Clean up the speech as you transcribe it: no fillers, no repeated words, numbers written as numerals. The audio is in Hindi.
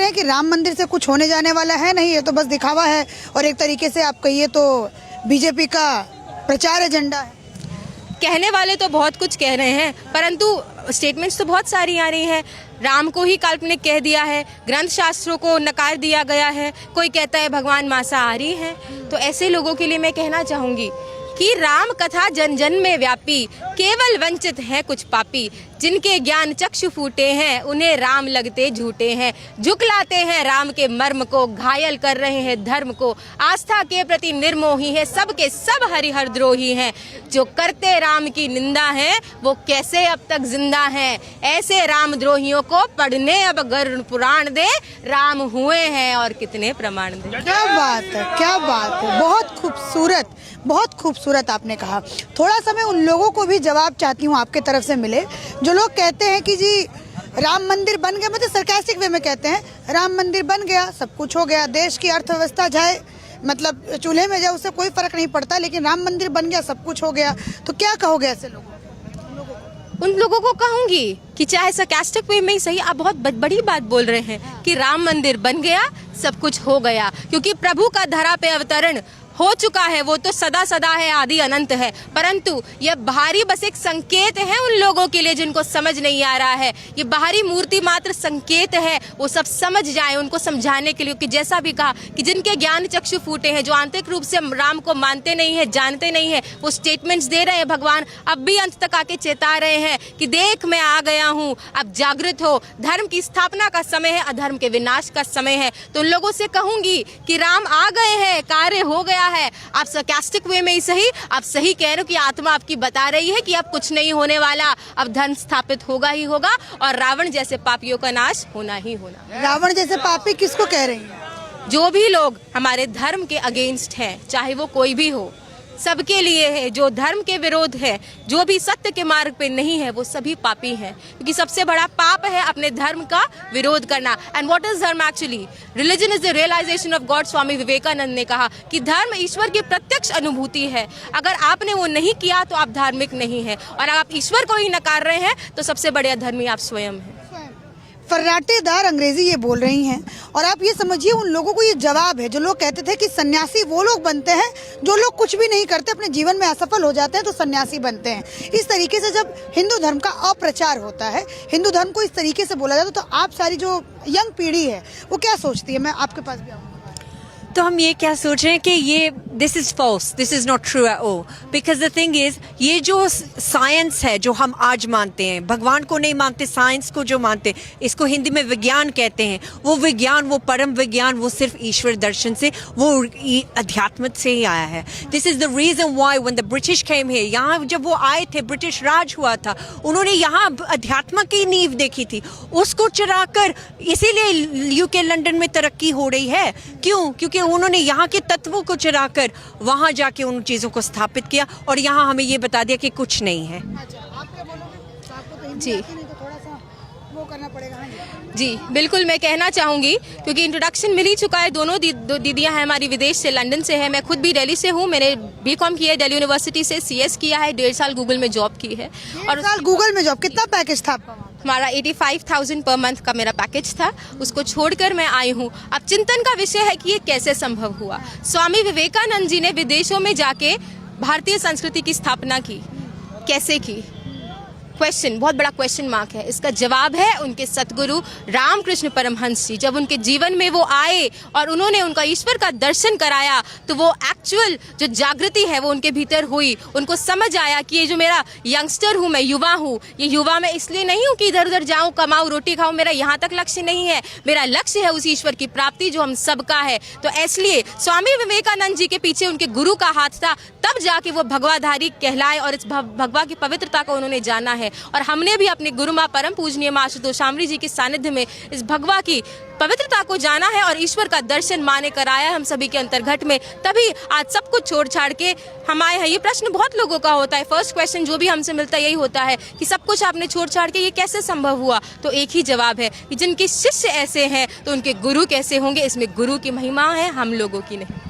हैं कि राम मंदिर से कुछ होने जाने वाला है नहीं, ये तो बस दिखावा है और एक तरीके से आप कहिए तो बीजेपी का प्रचार एजेंडा है। कहने वाले तो बहुत कुछ कह रहे हैं, परंतु स्टेटमेंट्स तो बहुत सारी आ रही हैं। राम को ही काल्पनिक कह दिया है, ग्रंथ शास्त्रों को नकार दिया गया है, कोई कहता है भगवान मांसाहारी हैं। तो ऐसे लोगों के लिए मैं कहना चाहूँगी कि राम कथा जन जन में व्यापी, केवल वंचित हैं कुछ पापी, जिनके ज्ञान चक्षु फूटे हैं उन्हें राम लगते झूठे हैं। झुकलाते हैं राम के मर्म को, घायल कर रहे हैं धर्म को, आस्था के प्रति निर्मोही है, सबके सब हरिहर द्रोही हैं। जो करते राम की निंदा है वो कैसे अब तक जिंदा हैं। ऐसे राम द्रोहियों को पढ़ने अब गरुड़ पुराण दे, राम हुए हैं और कितने प्रमाण दे। क्या बात है, क्या बात है, बहुत खूबसूरत, बहुत खूबसूरत आपने कहा। थोड़ा सा मैं उन लोगों को भी जवाब चाहती हूँ आपके तरफ से मिले, जो लोग कहते हैं कि जी राम मंदिर बन गया, मतलब सरकास्टिक वे में कहते हैं राम मंदिर बन गया सब कुछ हो गया, देश की अर्थव्यवस्था जाए मतलब चूल्हे में जाए उससे कोई फर्क नहीं पड़ता, लेकिन राम मंदिर बन गया सब कुछ हो गया। तो क्या कहोगे ऐसे लोगों को? उन लोगों को कहूंगी कि चाहे सरकास्टिक वे में ही सही, आप बहुत बड़ी बात बोल रहे हैं कि राम मंदिर बन गया सब कुछ हो गया, क्योंकि प्रभु का धरा पे अवतरण हो चुका है, वो तो सदा सदा है, आदि अनंत है। परंतु यह बाहरी बस एक संकेत है उन लोगों के लिए जिनको समझ नहीं आ रहा है। ये बाहरी मूर्ति मात्र संकेत है, वो सब समझ जाए उनको समझाने के लिए कि जैसा भी कहा कि जिनके ज्ञान चक्षु फूटे हैं, जो आंतरिक रूप से राम को मानते नहीं है, जानते नहीं है, वो स्टेटमेंट्स दे रहे हैं। भगवान अब भी अंत तक आके चेता रहे हैं कि देख मैं आ गया हूँ, अब जागृत हो, धर्म की स्थापना का समय है, अधर्म के विनाश का समय है। तो उन लोगों से कहूंगी कि राम आ गए हैं, कार्य हो गया है। आप सरकास्टिक वे में ही सही, आप सही कह रहे हो कि आत्मा आपकी बता रही है कि अब कुछ नहीं होने वाला, अब धर्म स्थापित होगा ही होगा और रावण जैसे पापियों का नाश होना ही होना। रावण जैसे पापी किसको कह रही हैं? जो भी लोग हमारे धर्म के अगेंस्ट हैं, चाहे वो कोई भी हो, सबके लिए है। जो धर्म के विरोध है, जो भी सत्य के मार्ग पे नहीं है, वो सभी पापी हैं, क्योंकि सबसे बड़ा पाप है अपने धर्म का विरोध करना। And what is dharma actually? Religion is the realization of God. Swami Vivekananda ने कहा कि धर्म ईश्वर की प्रत्यक्ष अनुभूति है। अगर आपने वो नहीं किया तो आप धार्मिक नहीं है, और आप ईश्वर को ही नकार रहे हैं तो सबसे बड़े अधर्मी आप स्वयं हैं। फर्राटेदार अंग्रेजी ये बोल रही हैं, और आप ये समझिए उन लोगों को ये जवाब है जो लोग कहते थे कि सन्यासी वो लोग बनते हैं जो लोग कुछ भी नहीं करते, अपने जीवन में असफल हो जाते हैं तो सन्यासी बनते हैं। इस तरीके से जब हिंदू धर्म का अप्रचार होता है, हिंदू धर्म को इस तरीके से बोला जाता है, तो आप सारी जो यंग पीढ़ी है वो क्या सोचती है? मैं आपके पास भी आऊँगा। तो हम ये क्या सोच रहे हैं कि ये this is false, this is not true at all, because the thing is ये जो साइंस है जो हम आज मानते हैं, भगवान को नहीं मानते, साइंस को जो मानते, इसको हिंदी में विज्ञान कहते हैं। वो विज्ञान, वो परम विज्ञान, वो सिर्फ ईश्वर दर्शन से, वो अध्यात्म से ही आया है। This is the reason why when the British came here, यहाँ जब वो आए थे, ब्रिटिश राज हुआ था, उन्होंने यहाँ अध्यात्म की नींव देखी थी, उसको चुराकर इसीलिए यूके लंदन में तरक्की हो रही है। क्यों? क्योंकि उन्होंने यहाँ के तत्वों को चुराकर वहां जाके उन चीजों को स्थापित किया, और यहाँ हमें ये बता दिया कि कुछ नहीं है। जी जी बिल्कुल, मैं कहना चाहूँगी क्योंकि इंट्रोडक्शन मिल ही चुका है। दोनों दीदियाँ हैं हमारी, विदेश से, लंदन से है। मैं खुद भी दिल्ली से हूँ। मैंने बीकॉम किया है दिल्ली यूनिवर्सिटी से, CS किया है, 1.5 साल गूगल में जॉब की है। और साल गूगल में जॉब, कितना पैकेज था आपका? हमारा 85,000 पर मंथ का मेरा पैकेज था, उसको छोड़कर मैं आई हूँ। अब चिंतन का विषय है कि ये कैसे संभव हुआ। स्वामी विवेकानंद जी ने विदेशों में जाके भारतीय संस्कृति की स्थापना की, कैसे की? क्वेश्चन, बहुत बड़ा क्वेश्चन मार्क है। इसका जवाब है उनके सतगुरु रामकृष्ण परमहंस जी। जब उनके जीवन में वो आए और उन्होंने उनका ईश्वर का दर्शन कराया, तो वो एक्चुअल जो जागृति है वो उनके भीतर हुई। उनको समझ आया कि ये जो मेरा यंगस्टर हूँ, मैं युवा हूँ, ये युवा मैं इसलिए नहीं हूँ कि इधर उधर जाऊँ, कमाऊँ, रोटी खाऊँ, मेरा यहाँ तक लक्ष्य नहीं है। मेरा लक्ष्य है उस ईश्वर की प्राप्ति जो हम सबका है। तो इसलिए स्वामी विवेकानंद जी के पीछे उनके गुरु का हाथ था, तब जाके वो भगवाधारी कहलाए और इस भगवा की पवित्रता को उन्होंने जाना है। और हमने भी अपने गुरु माँ परम पूजनीय माँ आशुतोष शामरी जी के सानिध्य में इस भगवा की पवित्रता को जाना है और ईश्वर का दर्शन माने कराया हम सभी के अंतर्घट में। तभी आज सब कुछ छोड़ छाड़ के हम आए हैं। ये प्रश्न बहुत लोगों का होता है, फर्स्ट क्वेश्चन जो भी हमसे मिलता है यही होता है कि सब कुछ आपने छोड़ छाड़ के ये कैसे संभव हुआ? तो एक ही जवाब है कि जिनके शिष्य ऐसे हैं तो उनके गुरु कैसे होंगे। इसमें गुरु की महिमा है, हम लोगों की नहीं।